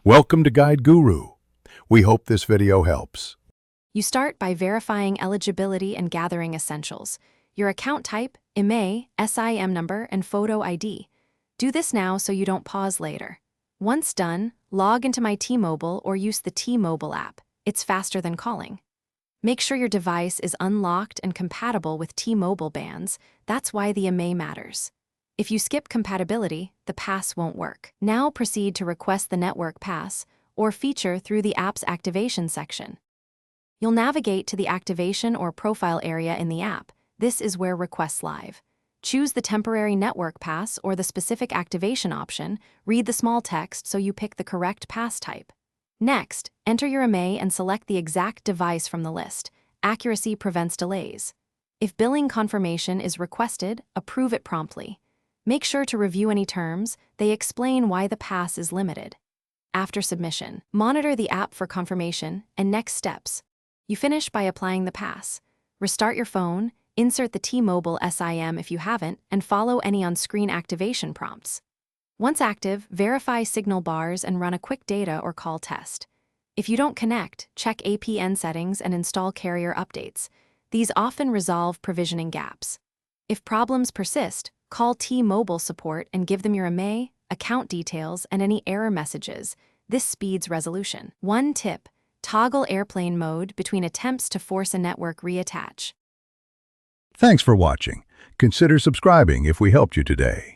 Welcome to Guide Guru. We hope this video helps. You start by verifying eligibility and gathering essentials. Your account type, IMEI, SIM number, and photo ID. Do this now so you don't pause later. Once done, log into My T-Mobile or use the T-Mobile app. It's faster than calling. Make sure your device is unlocked and compatible with T-Mobile bands. That's why the IMEI matters. If you skip compatibility, the pass won't work. Now proceed to request the network pass or feature through the app's activation section. You'll navigate to the activation or profile area in the app. This is where requests live. Choose the temporary network pass or the specific activation option. Read the small text so you pick the correct pass type. Next, enter your IMEI and select the exact device from the list. Accuracy prevents delays. If billing confirmation is requested, approve it promptly. Make sure to review any terms. They explain why the pass is limited. After submission, monitor the app for confirmation and next steps. You finish by applying the pass. Restart your phone, insert the T-Mobile SIM if you haven't, and follow any on-screen activation prompts. Once active, verify signal bars and run a quick data or call test. If you don't connect, check APN settings and install carrier updates. These often resolve provisioning gaps. If problems persist, call T-Mobile support and give them your IMEI, account details, and any error messages. This speeds resolution. One tip: toggle airplane mode between attempts to force a network reattach. Thanks for watching. Consider subscribing if we helped you today.